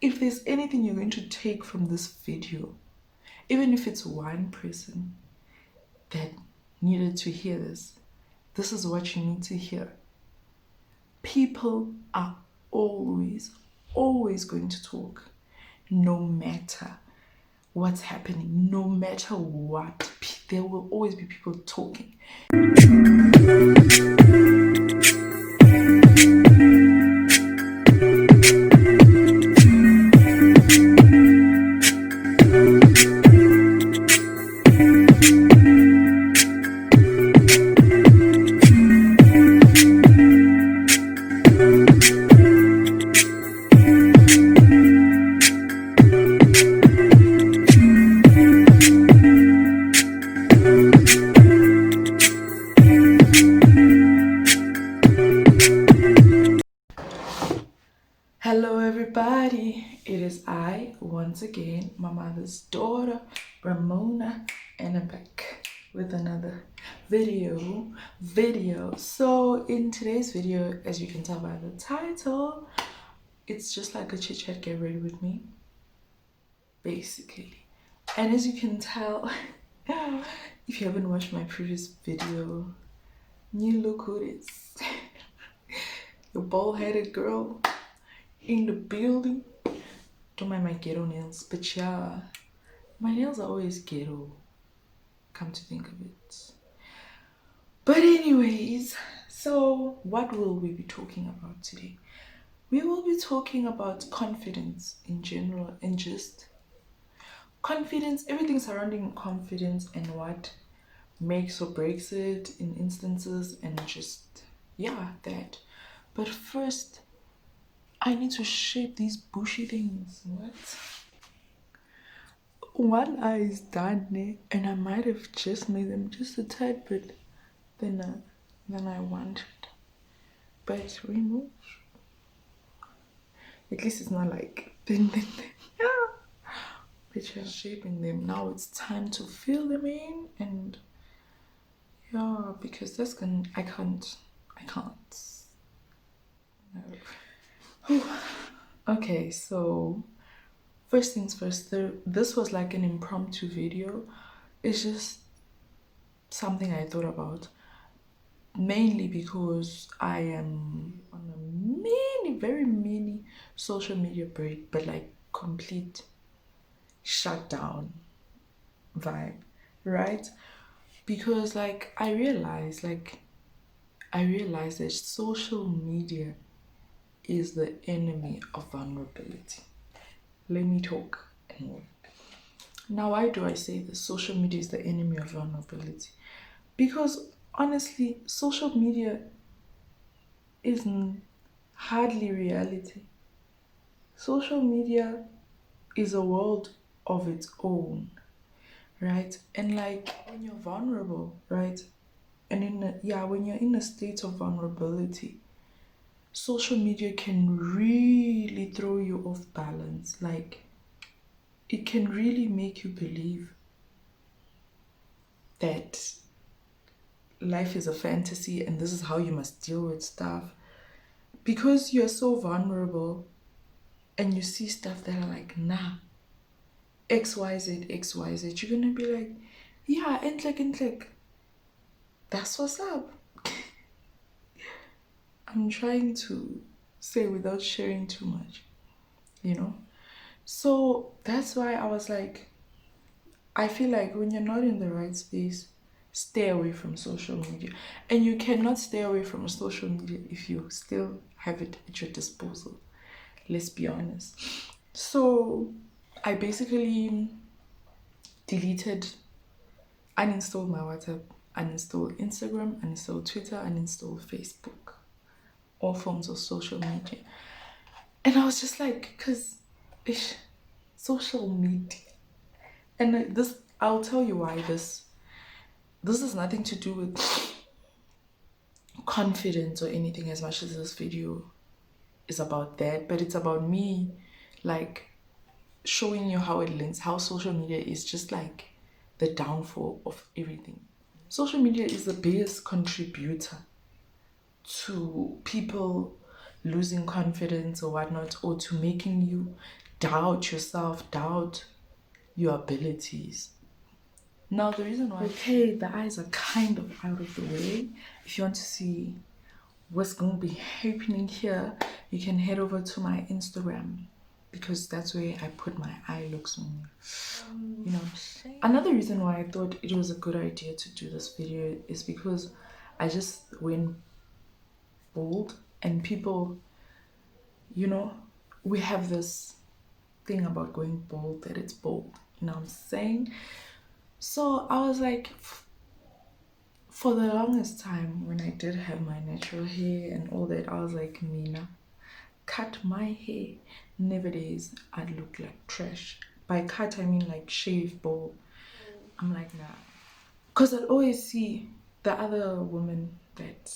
if there's anything you're going to take from this video, even if it's one person that needed to hear this, this is what you need to hear. People are always going to talk, no matter what's happening, no matter what. There will always be people talking. Hello everybody, it is I once again, my mother's daughter, Ramona, and I'm back with another video. So in today's video, as you can tell by the title, it's just like a chit chat, get ready with me, basically. And as you can tell, if you haven't watched my previous video, you look who it is. Your bald-headed girl in the building. Don't mind my ghetto nails, but yeah, my nails are always ghetto, come to think of it. But anyways, so what will we be talking about today? We will be talking about confidence in general, and just confidence, everything surrounding confidence and what makes or breaks it in instances, and just, yeah, that. But first, I need to shape these bushy things. What? One eye is done, and I might have just made them just a tad bit thinner than I wanted. But remove. At least it's not like thin. But yeah, shaping them. Now it's time to fill them in, and yeah, because that's gonna. I can't. No. Okay, so first things first, this was like an impromptu video. It's just something I thought about, mainly because I am on a very mini social media break, but like complete shutdown vibe, right? Because like I realized that social media is the enemy of vulnerability. Let me talk and work. Now, why do I say this? Social media is the enemy of vulnerability? Because honestly, social media is hardly reality. Social media is a world of its own, right? And like when you're vulnerable, right? And when you're in a state of vulnerability, social media can really throw you off balance. Like, it can really make you believe that life is a fantasy and this is how you must deal with stuff. Because you're so vulnerable and you see stuff that are like, nah, XYZ, you're gonna be like, yeah, and that's what's up. I'm trying to say without sharing too much, you know? So that's why I was like, I feel like when you're not in the right space, stay away from social media. And you cannot stay away from social media if you still have it at your disposal. Let's be honest. So I basically uninstalled my WhatsApp, uninstalled Instagram, uninstalled Twitter, uninstalled Facebook. All forms of social media. And I was just like, because social media. And this, I'll tell you why this has nothing to do with confidence or anything, as much as this video is about that, but it's about me like showing you how it links, how social media is just like the downfall of everything. Social media is the biggest contributor to people losing confidence or whatnot, or to making you doubt yourself, doubt your abilities. Now the reason why, okay, the eyes are kind of out of the way. If you want to see what's going to be happening here, you can head over to my Instagram, because that's where I put my eye looks on. You know, another reason why I thought it was a good idea to do this video is because I just went bold, and people, you know, we have this thing about going bold, that it's bold, you know what I'm saying? So I was like, for the longest time when I did have my natural hair and all that, I was like, Mina, cut my hair. Nowadays I'd look like trash. By cut I mean like shave, bald. I'm like, nah, because I'd always see the other women that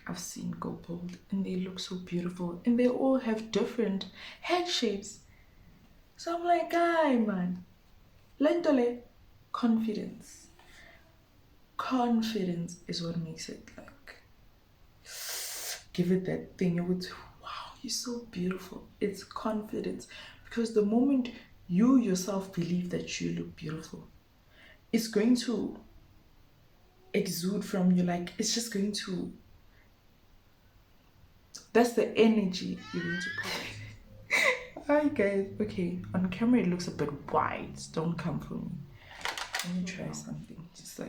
I've seen go bald, and they look so beautiful, and they all have different head shapes. So I'm like, guy, man, lentole, confidence. Confidence is what makes it like, give it that thing. It would, wow, you're so beautiful. It's confidence, because the moment you yourself believe that you look beautiful, it's going to exude from you. Like, it's just going to, that's the energy you're going to put. Hi guys. Okay, on camera it looks a bit wide. Don't come for me. Let me try something. Just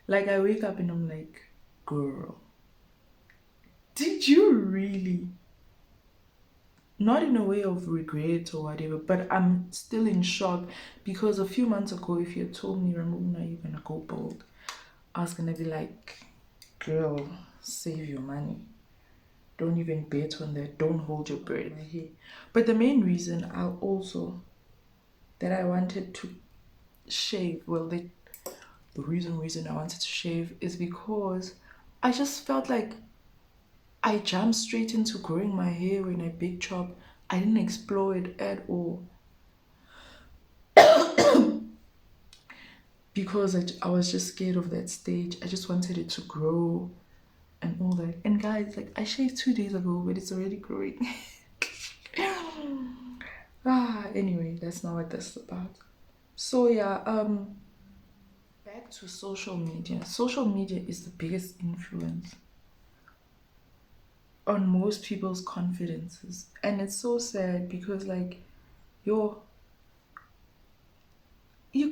like I wake up and I'm like, girl, did you really? Not in a way of regret or whatever, but I'm still in shock, because a few months ago, if you had told me, Ramona, you're gonna go bald, I was gonna be like, girl, save your money. Don't even bet on that. Don't hold your breath. But the main reason that I wanted to shave, well, the reason I wanted to shave is because I just felt like I jumped straight into growing my hair when I big chop. I didn't explore it at all. Because I was just scared of that stage. I just wanted it to grow and all that. And guys, like, I shaved 2 days ago, but it's already growing. Anyway, that's not what this is about. So yeah, back to social media. Social media is the biggest influence on most people's confidences, and it's so sad, because like, you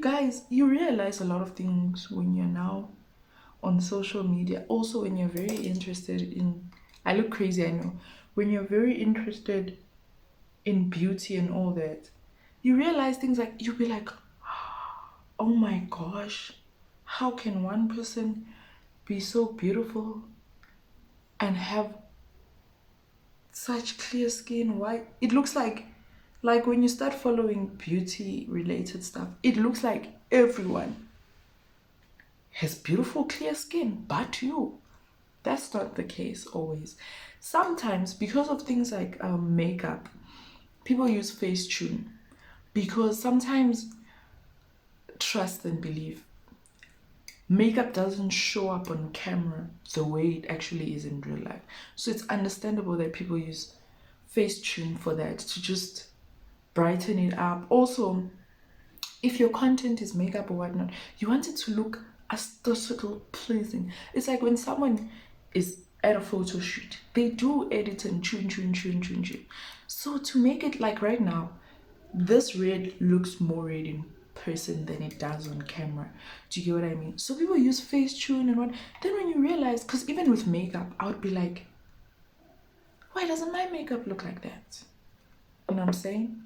guys, you realize a lot of things when you're now on social media. Also, when you're very interested in, I look crazy, I know, when you're very interested in beauty and all that, you realize things like, you'll be like, oh my gosh, how can one person be so beautiful and have such clear skin? Why it looks like when you start following beauty related stuff, it looks like everyone has beautiful clear skin but you. That's not the case always. Sometimes, because of things like makeup, people use Facetune, because sometimes, trust and believe, makeup doesn't show up on camera the way it actually is in real life. So it's understandable that people use Facetune for that, to just brighten it up. Also, if your content is makeup or whatnot, you want it to look aesthetically pleasing. It's like when someone is at a photo shoot, they do edit and tune. So to make it like right now, this red looks more red in person than it does on camera. Do you get what I mean? So people use Facetune and what. Then when you realize, because even with makeup, I would be like, why doesn't my makeup look like that? You know what I'm saying?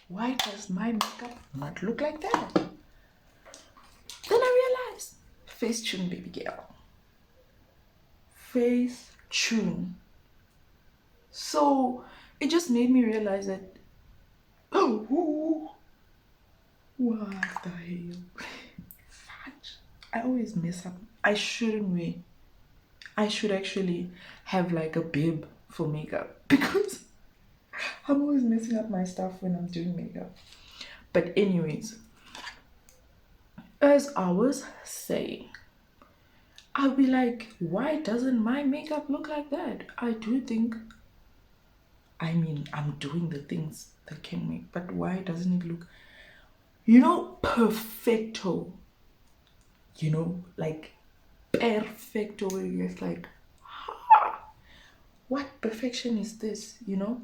Why does my makeup not look like that? Then I realized, Facetune, baby girl. Facetune. So it just made me realize that, oh, what the hell? I always mess up. I shouldn't wear. I should actually have like a bib for makeup, because I'm always messing up my stuff when I'm doing makeup. But anyways, as I was saying, I'll be like, why doesn't my makeup look like that? I do think, I mean, I'm doing the things they can make. But why doesn't it look, you know, perfecto? You know, like perfecto, where you're just like, what perfection is this, you know?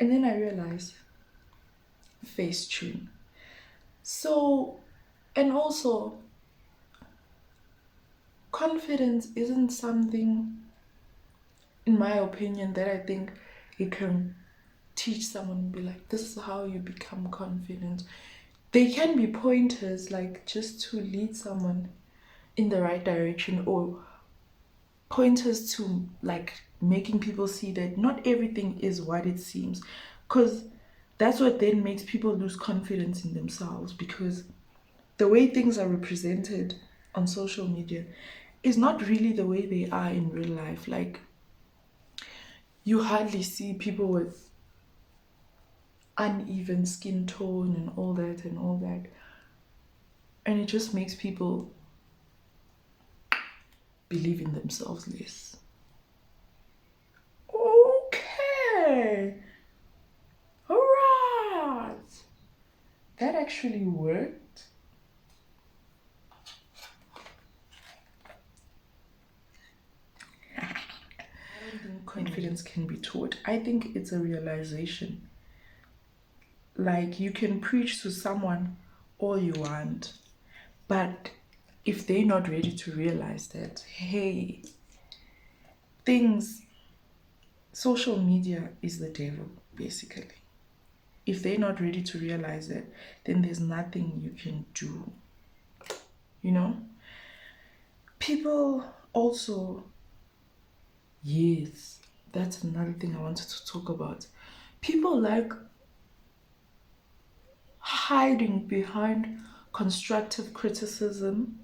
And then I realized Facetune. So, and also, confidence isn't something, in my opinion, that I think you can teach someone and be like, this is how you become confident. They can be pointers, like just to lead someone in the right direction, or pointers to like making people see that not everything is what it seems, because that's what then makes people lose confidence in themselves, because the way things are represented on social media is not really the way they are in real life. Like, you hardly see people with uneven skin tone and all that and all that, and it just makes people believe in themselves less. Okay, all right, that actually worked. I don't think confidence can be taught. I think it's a realization. Like, you can preach to someone all you want, but if they're not ready to realize that, hey, things, social media is the devil, basically. If they're not ready to realize that, then there's nothing you can do. You know? People also, yes, that's another thing I wanted to talk about. People like hiding behind constructive criticism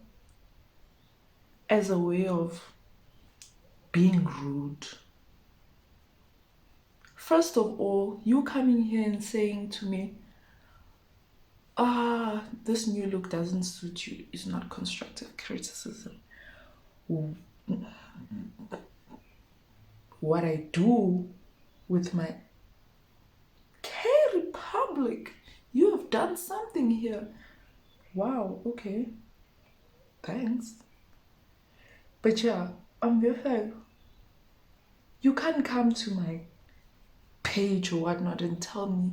as a way of being rude. First of all, you coming here and saying to me, this new look doesn't suit you, is not constructive criticism. What I do with my K-Republic, you have done something here. Wow, okay. Thanks. But yeah, you can't come to my page or whatnot and tell me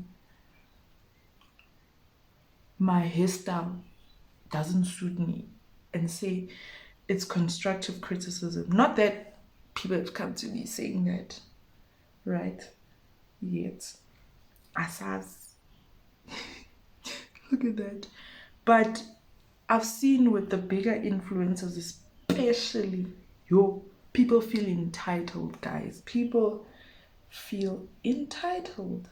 my hairstyle doesn't suit me and say it's constructive criticism. Not that people have come to me saying that, right? Yet. Asas. Look at that. But I've seen with the bigger influencers, especially, people feel entitled, guys. People feel entitled.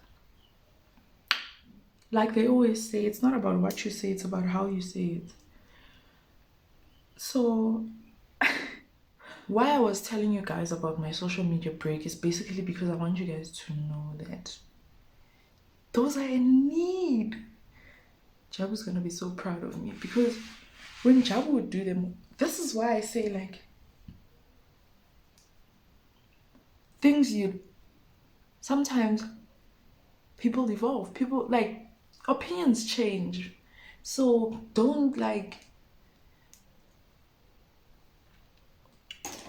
Like they always say, it's not about what you say, it's about how you say it. So, why I was telling you guys about my social media break is basically because I want you guys to know that those are in need. Jabu's gonna be so proud of me, because when Jabu would do them, this is why I say, like, things sometimes people evolve, people, like, opinions change. So don't, like,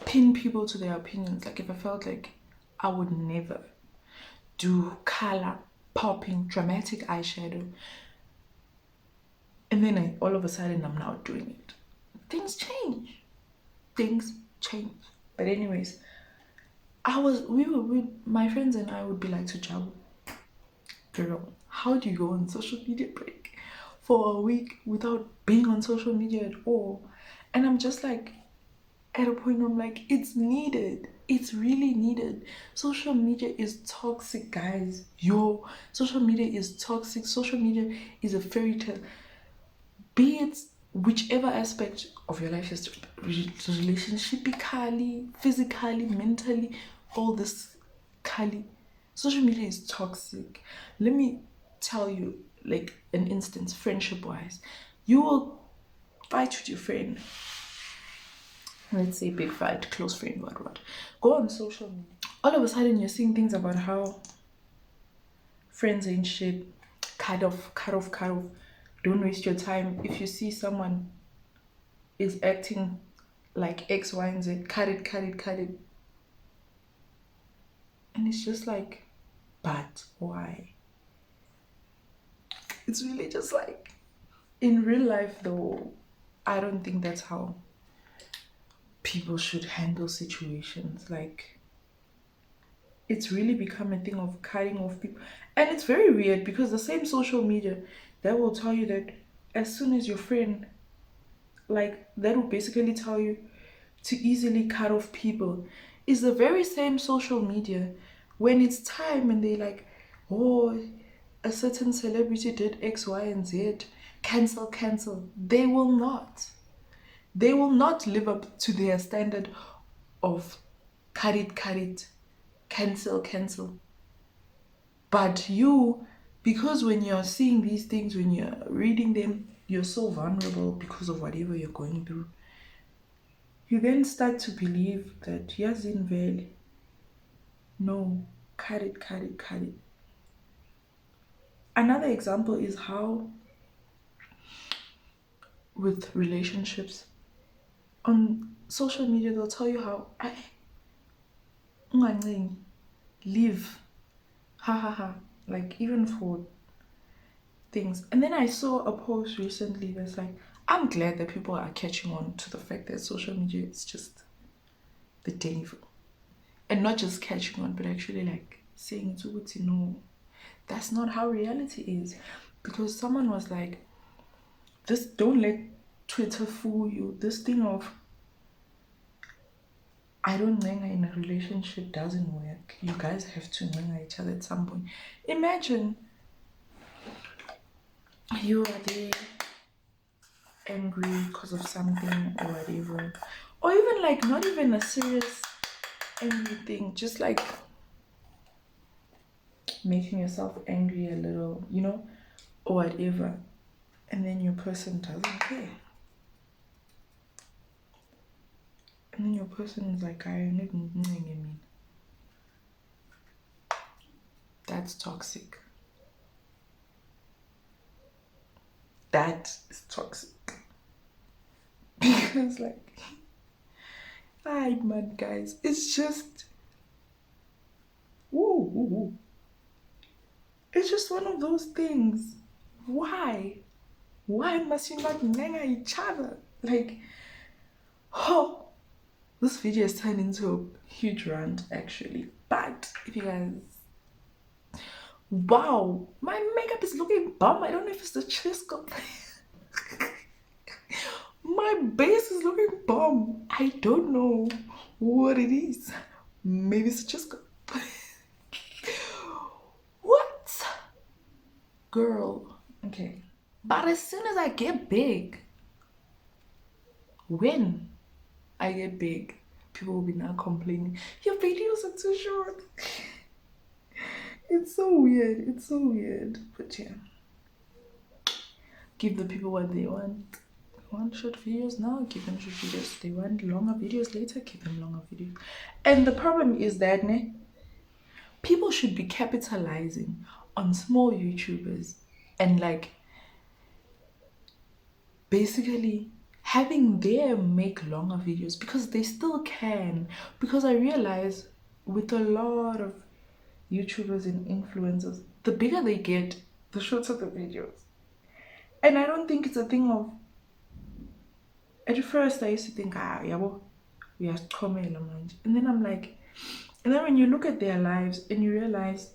pin people to their opinions. Like, if I felt like I would never do color popping dramatic eyeshadow, and then all of a sudden I'm now doing it, things change. But anyways, my friends and I would be like to Jabu, girl, how do you go on social media break for a week without being on social media at all? And I'm just like, at a point I'm like, it's needed. It's really needed. Social media is toxic, guys. Social media is toxic. Social media is a fairy tale. Be it whichever aspect of your life is, relationshipically, physically, mentally, all this kali. Social media is toxic. Let me tell you, like, an instance, friendship-wise. You will fight with your friend. Let's say big fight, close friend, what. Go on social media. All of a sudden, you're seeing things about how friends ain't shit. cut off. Don't waste your time. If you see someone is acting like X, Y, and Z, cut it. And it's just like, but why? It's really just like, in real life though, I don't think that's how people should handle situations. Like, it's really become a thing of cutting off people. And it's very weird because the same social media that will tell you that as soon as your friend, like, that will basically tell you to easily cut off people, is the very same social media when it's time and they like, oh, a certain celebrity did X, Y, and Z, cancel. They will not live up to their standard of cut it, cancel. But you, because when you're seeing these things, when you're reading them, you're so vulnerable because of whatever you're going through. You then start to believe that yazini vele, no, cut it. Another example is how with relationships on social media they'll tell you how leave, ha, like even for things. And then I saw a post recently that's like, I'm glad that people are catching on to the fact that social media is just the devil. And not just catching on, but actually like saying to no, that's not how reality is. Because someone was like, this, don't let Twitter fool you. This thing of I don't think in a relationship doesn't work. You guys have to know each other at some point. Imagine you are there angry because of something or whatever, or even like not even a serious angry thing, just like making yourself angry a little, you know, or whatever, and then your person doesn't care, and then your person is like, I mean, that's toxic. That is toxic. Because like, I man, guys, it's just woo. It's just one of those things. Why must you not nanga each other? Like, oh, this video has turned into a huge rant actually. But if you guys, wow, my makeup is looking bum. I don't know if it's the Chisco. My base is looking bum. I don't know what it is. Maybe it's a Chisco. What? Girl. Okay. But as soon as I get big, when I get big, people will be now complaining, your videos are too short. It's so weird. But yeah, give the people what they want. They want short videos now, give them short videos. They want longer videos later, give them longer videos. And the problem is that people should be capitalizing on small YouTubers and like basically having them make longer videos because they still can. Because I realize with a lot of YouTubers and influencers, the bigger they get, the shorter the videos. And I don't think it's a thing of, at first I used to think, yabo, we are chomela manje. And then I'm like, and then when you look at their lives and you realize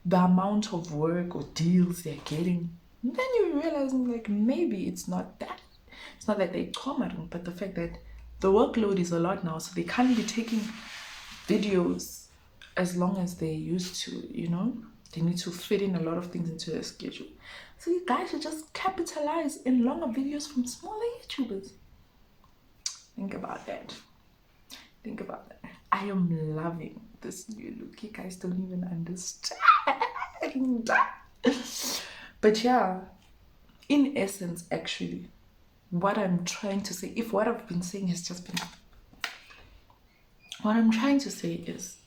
the amount of work or deals they're getting, then you realize like maybe it's not that. It's not that they comment, but the fact that the workload is a lot now, so they can't be taking videos as long as they used to, you know? They need to fit in a lot of things into their schedule. So you guys should just capitalize in longer videos from smaller YouTubers. Think about that. I am loving this new look. You guys don't even understand. But yeah, in essence, actually, what I'm trying to say, if what I've been saying has just been, what I'm trying to say is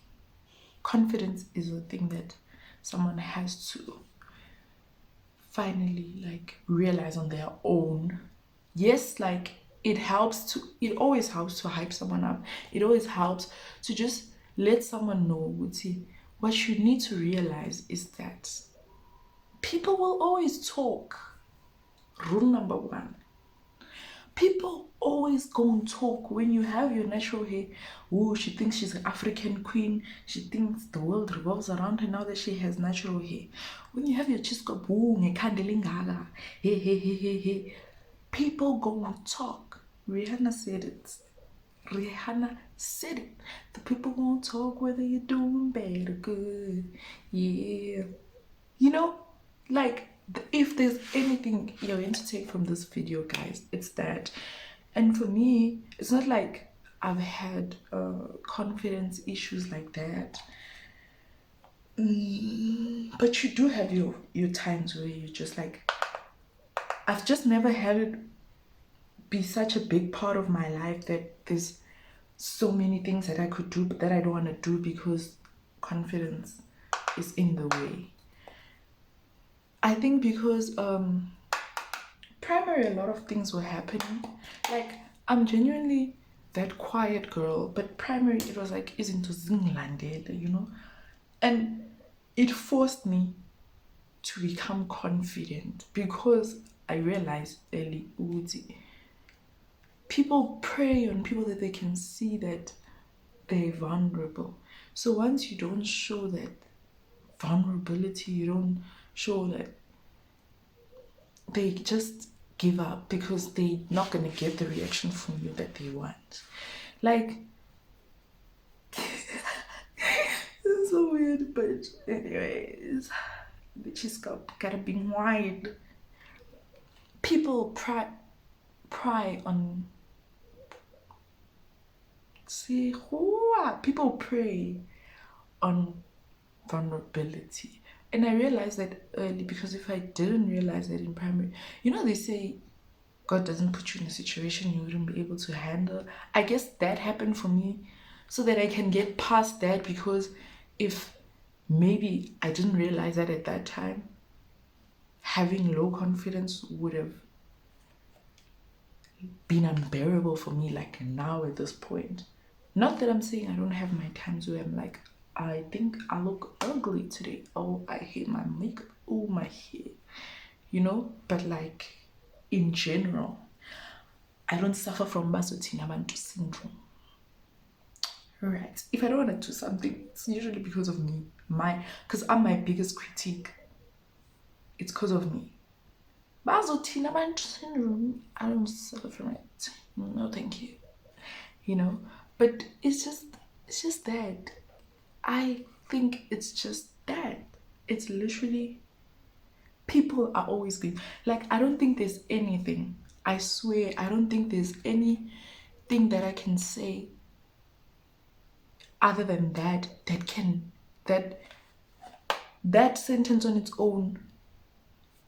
confidence is a thing that someone has to finally like realize on their own. Yes, like it always helps to hype someone up. It always helps to just let someone know what you need to realize is that people will always talk. Rule number one. People always go and talk when you have your natural hair. Oh, she thinks she's an African queen. She thinks the world revolves around her now that she has natural hair. When you have your chisko, hey, hey, hey, hey, hey. People go and talk. Rihanna said it. Rihanna said it. The people won't talk whether you're doing bad or good. Yeah. You know, like if there's anything you're going to take from this video, guys, it's that. And for me, it's not like I've had confidence issues like that. But you do have your times where you just like, I've just never had it be such a big part of my life that there's so many things that I could do but that I don't want to do because confidence is in the way. I think because primary, a lot of things were happening. Like, I'm genuinely that quiet girl, but primary, it was like, isn't zinglandela, you know? And it forced me to become confident because I realized early, people prey on people that they can see that they're vulnerable. So once you don't show that vulnerability, you don't show that, they just give up because they're not going to get the reaction from you that they want. Like, this is so weird, but anyways, the cheese cup gotta be wide. People pry on, people prey on vulnerability. And I realized that early because if I didn't realize that in primary, you know, they say God doesn't put you in a situation you wouldn't be able to handle. I guess that happened for me so that I can get past that, because if maybe I didn't realize that at that time, having low confidence would have been unbearable for me like now at this point. Not that I'm saying I don't have my times where I'm like, I think I look ugly today. Oh, I hate my makeup. Oh, my hair. You know? But like, in general, I don't suffer from Basotina Bantu syndrome. Right. If I don't want to do something, it's usually because of me. Because I'm my biggest critique. It's because of me. Basotina Bantu syndrome, I don't suffer from it. No, thank you. You know? But it's just that. I think it's just that. It's literally, people are always good. Like, I don't think there's anything, I swear, I don't think there's anything that I can say other than that sentence on its own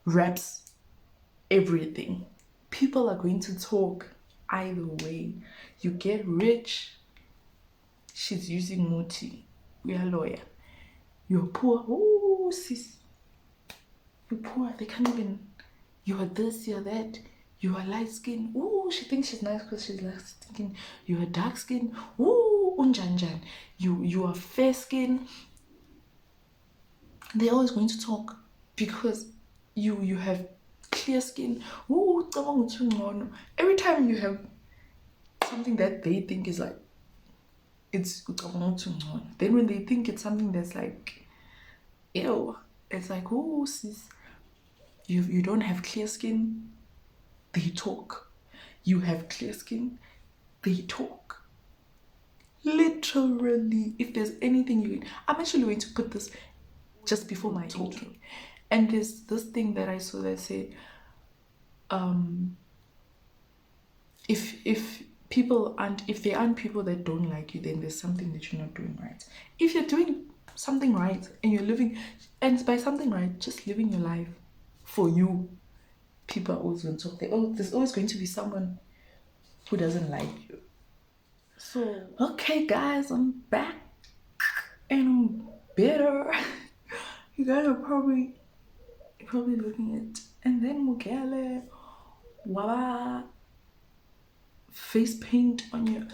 wraps everything. People are going to talk either way. You get rich, she's using Muti. We are lawyer. You're poor. Oh, sis. You're poor. They can't even. You are this, you're that. You are light skin. Oh, she thinks she's nice because she's light skin. You are dark skin. Oh, unjanjan. You are fair skin. They're always going to talk because you have clear skin. Oh, every time you have something that they think is like, it's then when they think it's something that's like, ew, it's like, oh sis, you don't have clear skin, they talk. You have clear skin, they talk. Literally, if there's anything I'm actually going to put this just before my talking. And there's this thing that I saw that said, if there aren't people that don't like you, then there's something that you're not doing right. If you're doing something right and you're living, and by something right, just living your life for you, people are always going to talk. There's always going to be someone who doesn't like you. So, okay guys, I'm back and I'm better. You guys are probably probably looking at, and then Mugele, Waba, face paint on your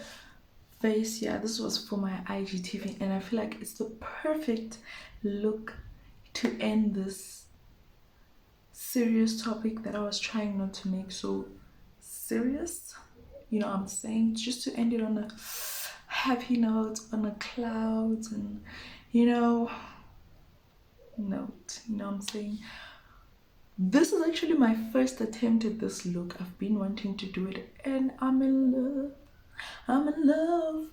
face. Yeah, this was for my IGTV, and I feel like it's the perfect look to end this serious topic that I was trying not to make so serious. You know what I'm saying? Just to end it on a happy note, on a cloud, and note. You know what I'm saying? This is actually my first attempt at this look. I've been wanting to do it, and I'm in love. I'm in love.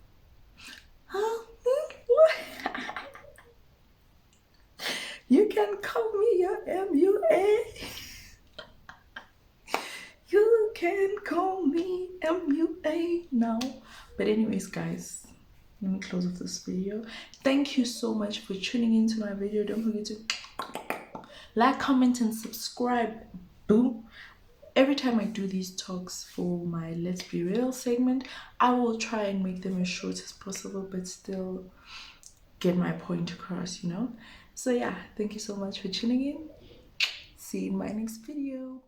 You can call me your MUA. You can call me MUA now. But anyways, guys, let me close off this video. Thank you so much for tuning into my video. Don't forget to like, comment, and subscribe. Boom. Every time I do these talks for my Let's Be Real segment, I will try and make them as short as possible, but still get my point across, So yeah, thank you so much for tuning in. See you in my next video.